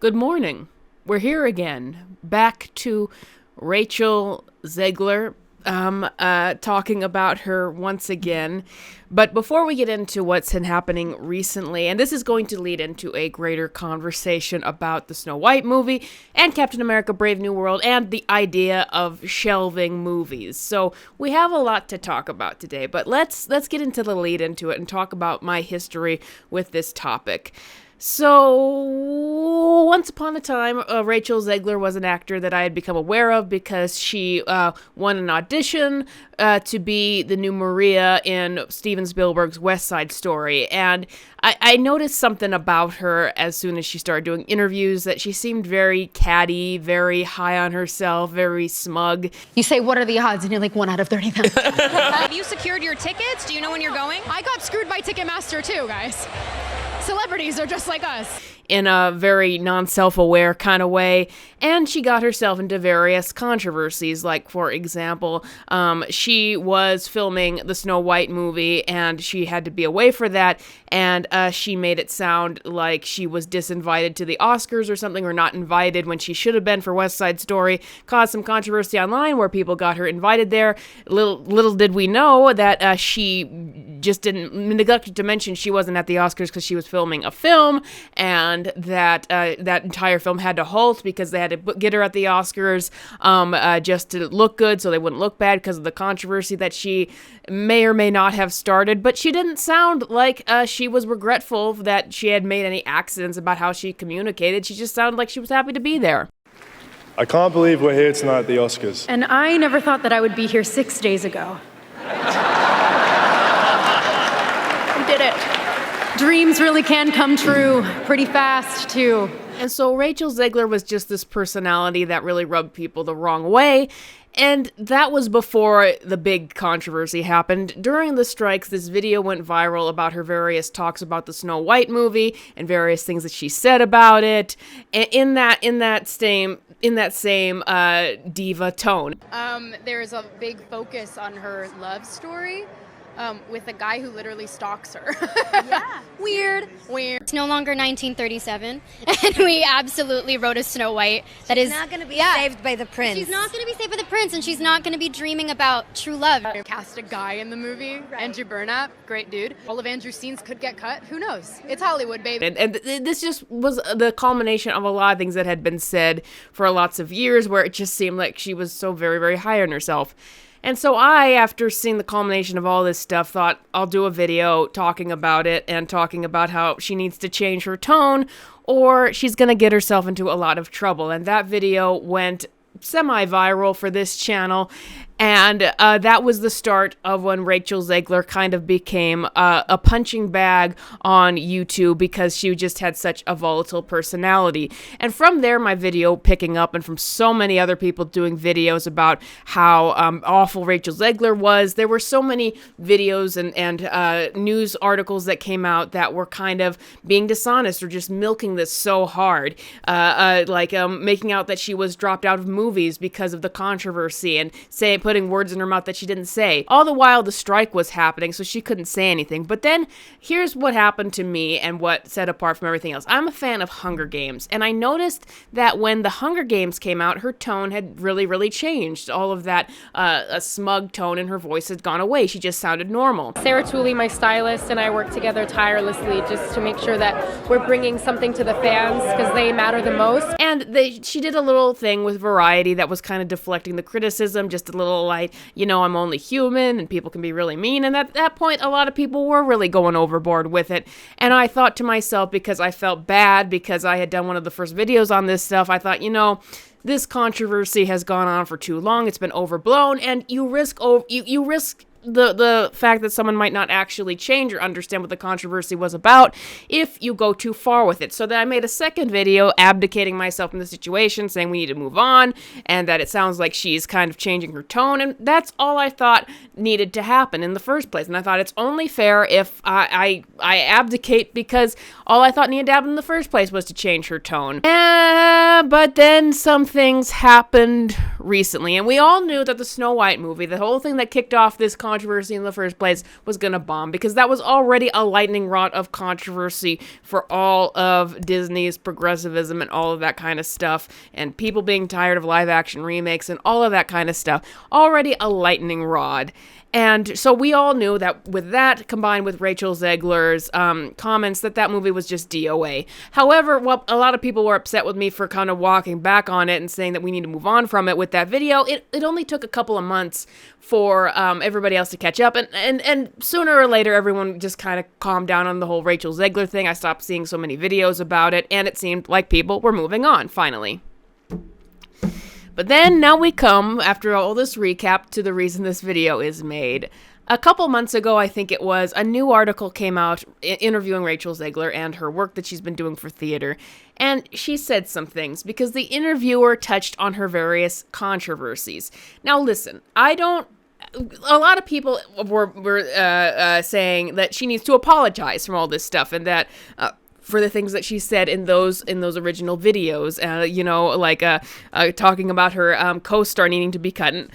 Good morning. We're here again, back to Rachel Zegler, talking about her once again. But before we get into what's been happening recently, and this is going to lead into a greater conversation about the Snow White movie and Captain America Brave New World and the idea of shelving movies. So we have a lot to talk about today, but let's get into the lead into it and talk about my history with this topic. So, once upon a time, Rachel Zegler was an actor that I had become aware of because she won an audition to be the new Maria in Steven Spielberg's West Side Story. And I noticed something about her as soon as she started doing interviews, that she seemed very catty, very high on herself, very smug. You say, what are the odds? And you're like, 1 out of 30,000. Have you secured your tickets? Do you know when you're going? I got screwed by Ticketmaster too, guys. Celebrities are just like us. In a very non-self-aware kind of way, and she got herself into various controversies. Like, for example, she was filming the Snow White movie, and she had to be away for that, and she made it sound like she was disinvited to the Oscars or something, or not invited when she should have been for West Side Story. Caused some controversy online where people got her invited there. Little did we know that she just didn't neglect to mention she wasn't at the Oscars because she was filming a film, and that that entire film had to halt because they had to get her at the Oscars just to look good so they wouldn't look bad because of the controversy that she may or may not have started. But she didn't sound like she was regretful that she had made any accidents about how she communicated. She just sounded like she was happy to be there. I can't believe we're here tonight at the Oscars. And I never thought that I would be here 6 days ago. We did it. Dreams really can come true pretty fast, too. And so Rachel Zegler was just this personality that really rubbed people the wrong way. And that was before the big controversy happened. During the strikes, this video went viral about her various talks about the Snow White movie and various things that she said about it. In that same diva tone. There's a big focus on her love story with a guy who literally stalks her. Yeah. Weird. It's no longer 1937, and we absolutely wrote a Snow White that is not going to be saved by the prince. She's not going to be saved by the prince, and she's not going to be dreaming about true love. Cast a guy in the movie, right. Andrew Burnap, great dude. All of Andrew's scenes could get cut. Who knows? It's Hollywood, baby. And this just was the culmination of a lot of things that had been said for lots of years, where it just seemed like she was so very, very high on herself. And so I, after seeing the culmination of all this stuff, thought I'll do a video talking about it and talking about how she needs to change her tone or she's going to get herself into a lot of trouble. And that video went semi-viral for this channel. And that was the start of when Rachel Zegler kind of became a punching bag on YouTube because she just had such a volatile personality. And from there, my video picking up, and from so many other people doing videos about how awful Rachel Zegler was. There were so many videos and news articles that came out that were kind of being dishonest or just milking this so hard. Making out that she was dropped out of movies because of the controversy and putting words in her mouth that she didn't say. All the while the strike was happening, so she couldn't say anything. But then here's what happened to me and what set apart from everything else. I'm a fan of Hunger Games, and I noticed that when the Hunger Games came out, her tone had really, really changed. All of that a smug tone in her voice had gone away. She just sounded normal. Sarah Tooley, my stylist, and I work together tirelessly just to make sure that we're bringing something to the fans because they matter the most. And she did a little thing with Variety that was kind of deflecting the criticism, just a little like, I'm only human and people can be really mean. And at that point, a lot of people were really going overboard with it. And I thought to myself, because I felt bad because I had done one of the first videos on this stuff, I thought, this controversy has gone on for too long. It's been overblown, and you risk the fact that someone might not actually change or understand what the controversy was about if you go too far with it. So then I made a second video abdicating myself in the situation, saying we need to move on, and that it sounds like she's kind of changing her tone, and that's all I thought needed to happen in the first place. And I thought it's only fair if I abdicate, because all I thought needed to happen in the first place was to change her tone. But then some things happened recently, and we all knew that the Snow White movie, the whole thing that kicked off this controversy in the first place, was gonna bomb, because that was already a lightning rod of controversy for all of Disney's progressivism and all of that kind of stuff, and people being tired of live-action remakes and all of that kind of stuff. Already a lightning rod. And so we all knew that with that, combined with Rachel Zegler's comments, that movie was just DOA. However, well, a lot of people were upset with me for kind of walking back on it and saying that we need to move on from it with that video. It only took a couple of months for everybody else to catch up. And sooner or later, everyone just kind of calmed down on the whole Rachel Zegler thing. I stopped seeing so many videos about it, and it seemed like people were moving on, finally. But then now we come, after all this recap, to the reason this video is made. A couple months ago, I think it was, a new article came out interviewing Rachel Zegler and her work that she's been doing for theater. And she said some things because the interviewer touched on her various controversies. Now listen, a lot of people were saying that she needs to apologize from all this stuff, and that for the things that she said in those original videos, talking about her co-star needing to be cut. And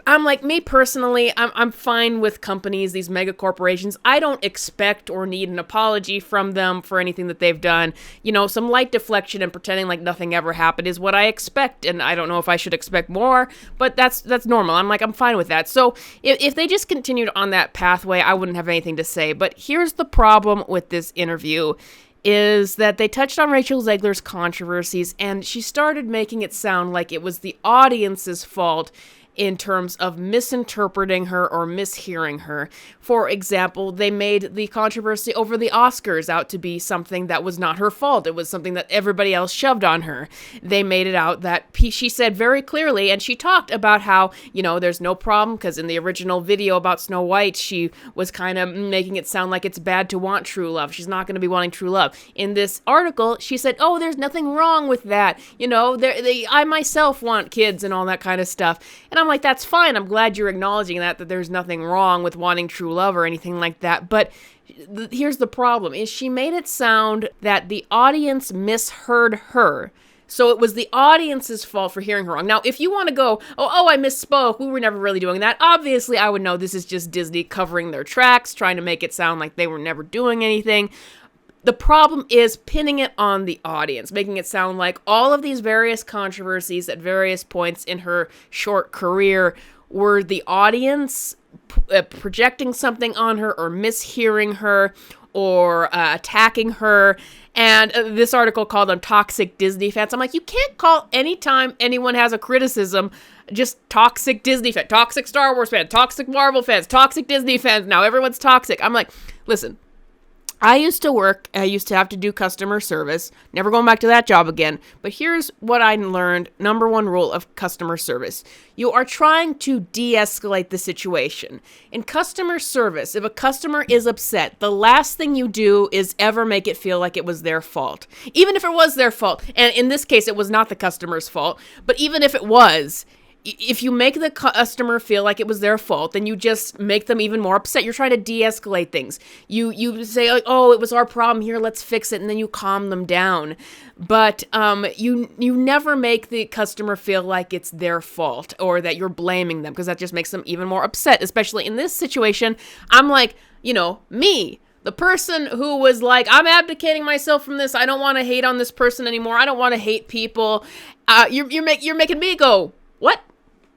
I'm like, me personally, I'm fine with companies, these mega corporations. I don't expect or need an apology from them for anything that they've done. You know, some light deflection and pretending like nothing ever happened is what I expect, and I don't know if I should expect more, but that's normal. I'm fine with that. So if they just continued on that pathway, I wouldn't have anything to say. But here's the problem with this interview, is that they touched on Rachel Zegler's controversies, and she started making it sound like it was the audience's fault in terms of misinterpreting her or mishearing her. For example, they made the controversy over the Oscars out to be something that was not her fault. It was something that everybody else shoved on her. They made it out that she said very clearly, and she talked about how, there's no problem, because in the original video about Snow White, she was kind of making it sound like it's bad to want true love. She's not going to be wanting true love. In this article, she said, oh, there's nothing wrong with that. I myself want kids and all that kind of stuff. And I'm like, that's fine. I'm glad you're acknowledging that there's nothing wrong with wanting true love or anything like that. But here's the problem, is she made it sound that the audience misheard her. So it was the audience's fault for hearing her wrong. Now, if you want to go, I misspoke, we were never really doing that, obviously I would know this is just Disney covering their tracks, trying to make it sound like they were never doing anything. The problem is pinning it on the audience, making it sound like all of these various controversies at various points in her short career were the audience projecting something on her or mishearing her or attacking her. And this article called them toxic Disney fans. I'm like, you can't call anytime anyone has a criticism just toxic Disney fans, toxic Star Wars fans, toxic Marvel fans, toxic Disney fans. Now everyone's toxic. I'm like, listen. I used to have to do customer service, never going back to that job again, but here's what I learned, number one rule of customer service. You are trying to de-escalate the situation. In customer service, if a customer is upset, the last thing you do is ever make it feel like it was their fault. Even if it was their fault, and in this case, it was not the customer's fault, but even if it was, if you make the customer feel like it was their fault, then you just make them even more upset. You're trying to de-escalate things. You say, like, oh, it was our problem here, let's fix it, and then you calm them down. But you never make the customer feel like it's their fault or that you're blaming them, because that just makes them even more upset. Especially in this situation, I'm like, me. The person who was like, I'm abdicating myself from this. I don't want to hate on this person anymore. I don't want to hate people. You're making me go, what?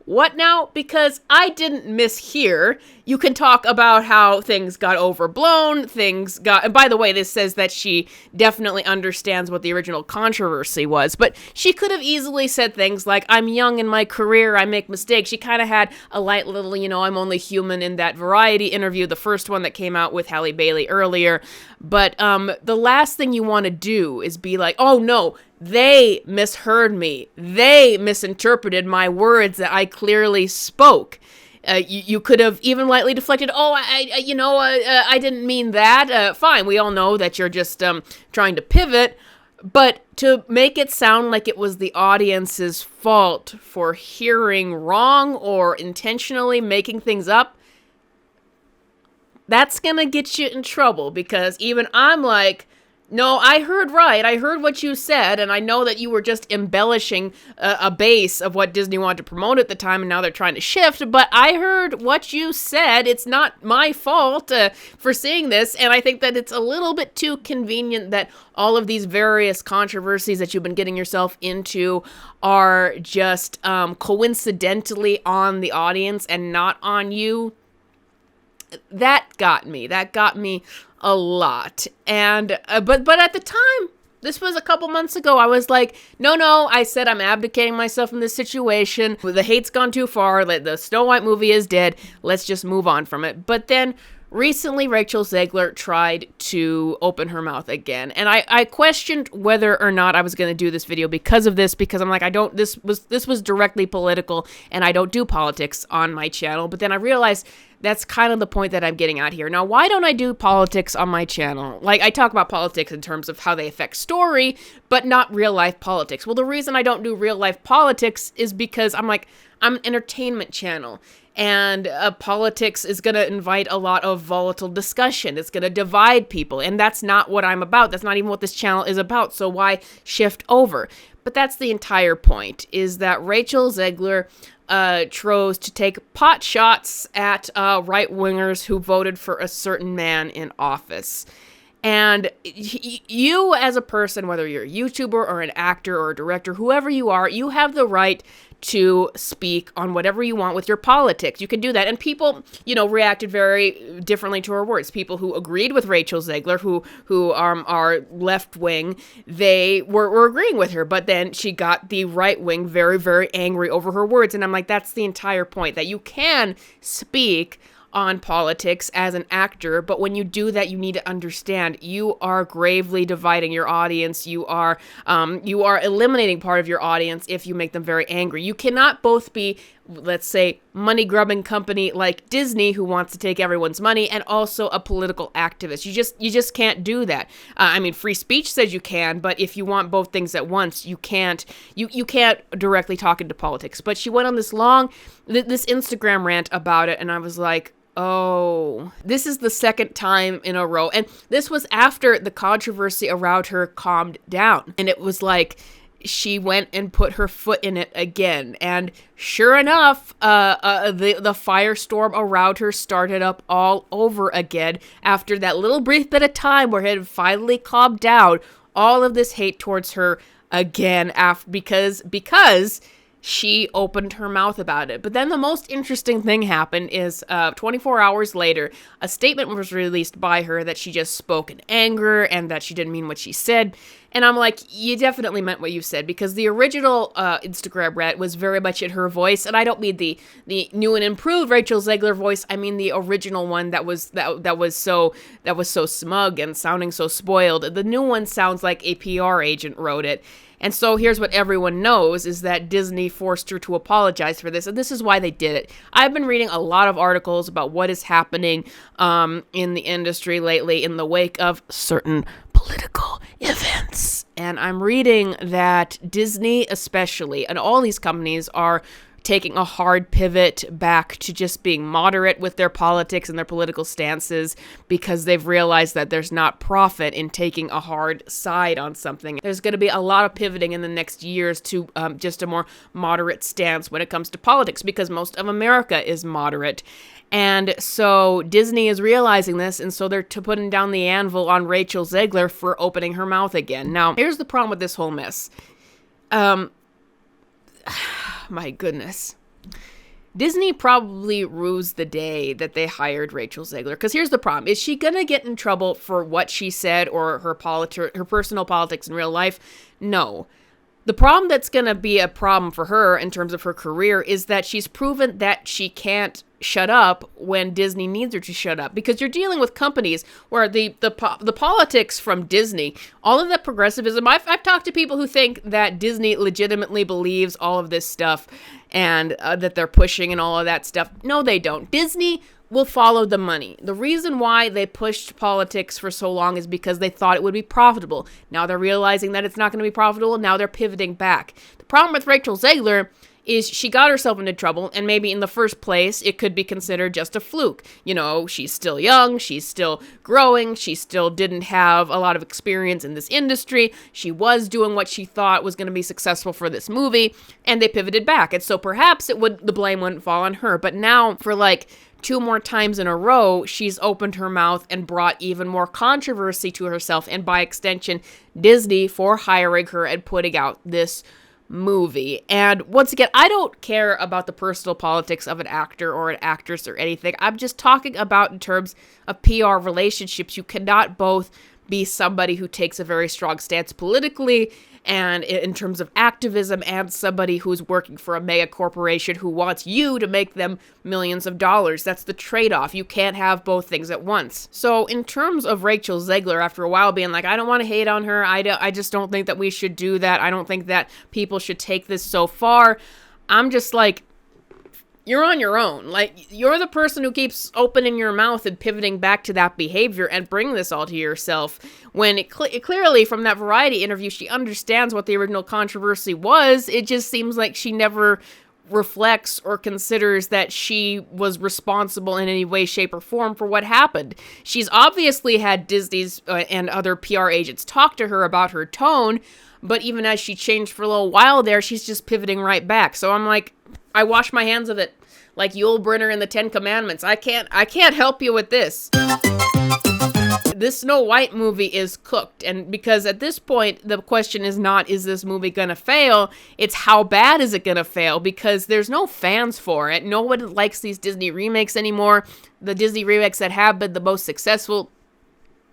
What now? Because I didn't mishear. You can talk about how things got overblown, and by the way, this says that she definitely understands what the original controversy was, but she could have easily said things like, I'm young in my career, I make mistakes. She kind of had a light little, I'm only human in that Variety interview, the first one that came out with Halle Bailey earlier. But the last thing you want to do is be like, oh no, they misheard me. They misinterpreted my words that I clearly spoke. You could have even lightly deflected, I didn't mean that. Fine, we all know that you're just trying to pivot. But to make it sound like it was the audience's fault for hearing wrong or intentionally making things up, that's going to get you in trouble, because even I'm like, No, I heard right. I heard what you said, and I know that you were just embellishing a base of what Disney wanted to promote at the time, and now they're trying to shift, but I heard what you said. It's not my fault for seeing this, and I think that it's a little bit too convenient that all of these various controversies that you've been getting yourself into are just coincidentally on the audience and not on you. That got me a lot. And but at the time, this was a couple months ago, I was like, no, I said I'm abdicating myself from this situation. The hate's gone too far. The Snow White movie is dead. Let's just move on from it. But then recently, Rachel Zegler tried to open her mouth again. And I questioned whether or not I was going to do this video because of this, because I'm like, this was directly political, and I don't do politics on my channel. But then I realized that's kind of the point that I'm getting at here. Now, why don't I do politics on my channel? Like, I talk about politics in terms of how they affect story, but not real life politics. Well, the reason I don't do real life politics is because I'm an entertainment channel. And politics is going to invite a lot of volatile discussion. It's going to divide people. And that's not what I'm about. That's not even what this channel is about. So why shift over? But that's the entire point, is that Rachel Zegler chose to take pot shots at right-wingers who voted for a certain man in office. And you as a person, whether you're a YouTuber or an actor or a director, whoever you are, you have the right to speak on whatever you want with your politics. You can do that. And people, reacted very differently to her words. People who agreed with Rachel Zegler, who are left-wing, they were agreeing with her. But then she got the right-wing very, very angry over her words. And I'm like, that's the entire point, that you can speak on politics as an actor, but when you do that, you need to understand you are gravely dividing your audience. You are eliminating part of your audience if you make them very angry. You cannot both be, let's say, money-grubbing company like Disney, who wants to take everyone's money, and also a political activist. You just can't do that. Free speech says you can, but if you want both things at once, you can't. You can't directly talk into politics. But she went on this this Instagram rant about it, and I was like, oh, this is the second time in a row. And this was after the controversy around her calmed down. And it was like she went and put her foot in it again. And sure enough, the firestorm around her started up all over again after that little brief bit of time where it had finally calmed down. All of this hate towards her again because she opened her mouth about it. But then the most interesting thing happened is 24 hours later, a statement was released by her that she just spoke in anger and that she didn't mean what she said. And I'm like, you definitely meant what you said, because the original Instagram rant was very much in her voice. And I don't mean the new and improved Rachel Zegler voice. I mean the original one that was so smug and sounding so spoiled. The new one sounds like a PR agent wrote it. And so here's what everyone knows, is that Disney forced her to apologize for this. And this is why they did it. I've been reading a lot of articles about what is happening in the industry lately in the wake of certain political events. And I'm reading that Disney especially, and all these companies, are taking a hard pivot back to just being moderate with their politics and their political stances, because they've realized that there's not profit in taking a hard side on something. There's going to be a lot of pivoting in the next years to just a more moderate stance when it comes to politics, because most of America is moderate. And so Disney is realizing this, and so they're putting down the anvil on Rachel Zegler for opening her mouth again. Now, here's the problem with this whole mess. My goodness. Disney probably rused the day that they hired Rachel Zegler. Because here's the problem. Is she going to get in trouble for what she said or her personal politics in real life? No. The problem that's going to be a problem for her in terms of her career is that she's proven that she can't shut up when Disney needs her to shut up, because you're dealing with companies where the politics from Disney, all of that progressivism. I've talked to people who think that Disney legitimately believes all of this stuff and that they're pushing and all of that stuff. No, they don't. Disney will follow the money. The reason why they pushed politics for so long is because they thought it would be profitable. Now they're realizing that it's not going to be profitable. Now they're pivoting back. The problem with Rachel Zegler is she got herself into trouble, and maybe in the first place, it could be considered just a fluke. You know, she's still young, she's still growing, she still didn't have a lot of experience in this industry, she was doing what she thought was going to be successful for this movie, and they pivoted back, and so perhaps the blame wouldn't fall on her, but now, for like 2 more times in a row, she's opened her mouth and brought even more controversy to herself, and by extension, Disney for hiring her and putting out this movie. And once again, I don't care about the personal politics of an actor or an actress or anything. I'm just talking about in terms of PR relationships. You cannot both be somebody who takes a very strong stance politically and in terms of activism, and somebody who's working for a mega corporation who wants you to make them millions of dollars. That's the trade-off. You can't have both things at once. So in terms of Rachel Zegler, after a while being like, I don't want to hate on her, I just don't think that we should do that, I don't think that people should take this so far, I'm just like, you're on your own. Like, you're the person who keeps opening your mouth and pivoting back to that behavior and bring this all to yourself. When it clearly, from that Variety interview, she understands what the original controversy was. It just seems like she never reflects or considers that she was responsible in any way, shape, or form for what happened. She's obviously had Disney's and other PR agents talk to her about her tone, but even as she changed for a little while there, she's just pivoting right back. So I'm like, I wash my hands of it, like Yul Brynner in the 10 Commandments. I can't help you with this. This Snow White movie is cooked, and because at this point, the question is not, is this movie gonna fail? It's how bad is it gonna fail? Because there's no fans for it. No one likes these Disney remakes anymore. The Disney remakes that have been the most successful,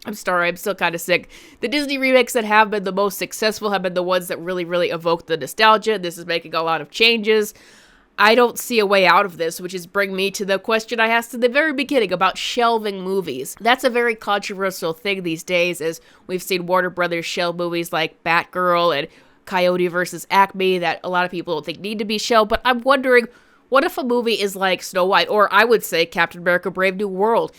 I'm sorry, I'm still kind of sick. The Disney remakes that have been the most successful have been the ones that really, really evoke the nostalgia. This is making a lot of changes. I don't see a way out of this, which is bring me to the question I asked at the very beginning about shelving movies. That's a very controversial thing these days, as we've seen Warner Brothers shelve movies like Batgirl and Coyote vs. Acme that a lot of people don't think need to be shelved, but I'm wondering, what if a movie is like Snow White, or I would say Captain America Brave New World?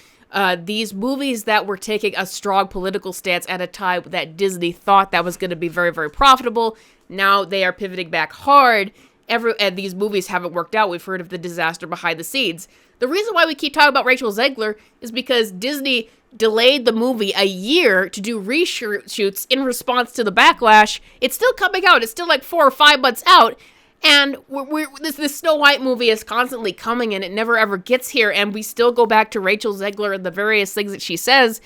These movies that were taking a strong political stance at a time that Disney thought that was going to be very, very profitable, now they are pivoting back hard. And these movies haven't worked out. We've heard of the disaster behind the scenes. The reason why we keep talking about Rachel Zegler is because Disney delayed the movie a year to do reshoots in response to the backlash. It's still coming out. It's still like 4 or 5 months out. And this Snow White movie is constantly coming, and it never ever gets here. And we still go back to Rachel Zegler and the various things that she says,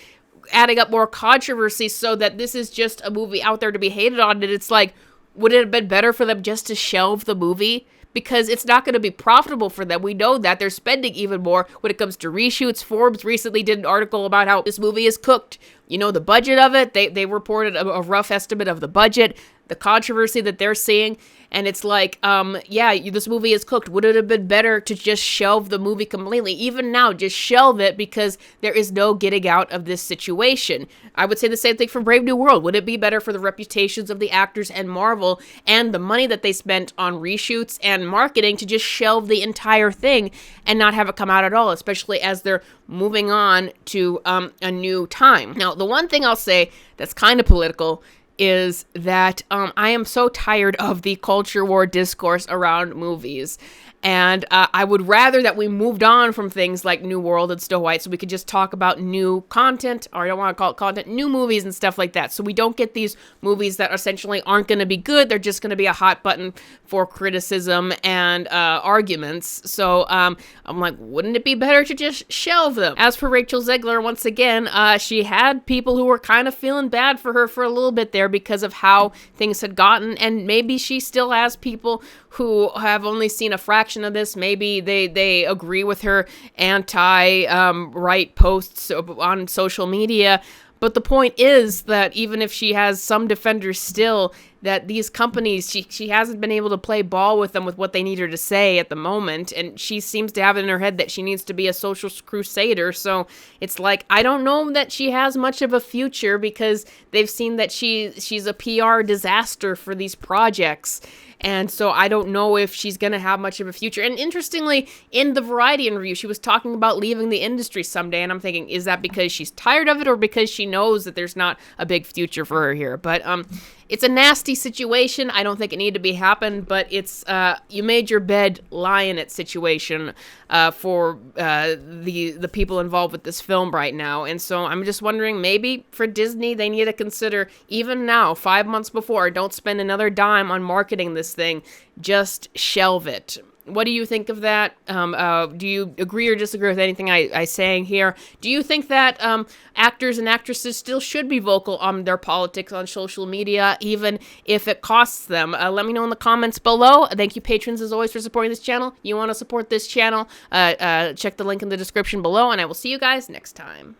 adding up more controversy so that this is just a movie out there to be hated on. And it's like, would it have been better for them just to shelve the movie? Because it's not going to be profitable for them. We know that. They're spending even more when it comes to reshoots. Forbes recently did an article about how this movie is cooked. You know, the budget of it. They reported a rough estimate of the budget, the controversy that they're seeing. And it's like, this movie is cooked. Would it have been better to just shelve the movie completely? Even now, just shelve it because there is no getting out of this situation. I would say the same thing for Brave New World. Would it be better for the reputations of the actors and Marvel and the money that they spent on reshoots and marketing to just shelve the entire thing and not have it come out at all, especially as they're moving on to a new time? Now, the one thing I'll say that's kind of political is that I am so tired of the culture war discourse around movies. And I would rather that we moved on from things like New World and Snow White so we could just talk about new content, or I don't want to call it content, new movies and stuff like that. So we don't get these movies that essentially aren't going to be good. They're just going to be a hot button for criticism and arguments. So I'm like, wouldn't it be better to just shelve them? As for Rachel Zegler, once again, she had people who were kind of feeling bad for her for a little bit there because of how things had gotten. And maybe she still has people who have only seen a fraction of this. Maybe they agree with her anti-right posts on social media. But the point is that even if she has some defenders still, that these companies, she hasn't been able to play ball with them with what they need her to say at the moment. And she seems to have it in her head that she needs to be a social crusader. So it's like, I don't know that she has much of a future because they've seen that she's a PR disaster for these projects. And so I don't know if she's going to have much of a future. And interestingly, in the Variety interview, she was talking about leaving the industry someday. And I'm thinking, is that because she's tired of it or because she knows that there's not a big future for her here? But it's a nasty situation. I don't think it needed to be happen, but it's you made your bed, lie in it situation for the people involved with this film right now. And so I'm just wondering, maybe for Disney, they need to consider, even now, 5 months before, don't spend another dime on marketing this thing. Just shelve it. What do you think of that? Do you agree or disagree with anything I saying here? Do you think that actors and actresses still should be vocal on their politics on social media, even if it costs them? Let me know in the comments below. Thank you, patrons, as always, for supporting this channel. You want to support this channel, check the link in the description below, and I will see you guys next time.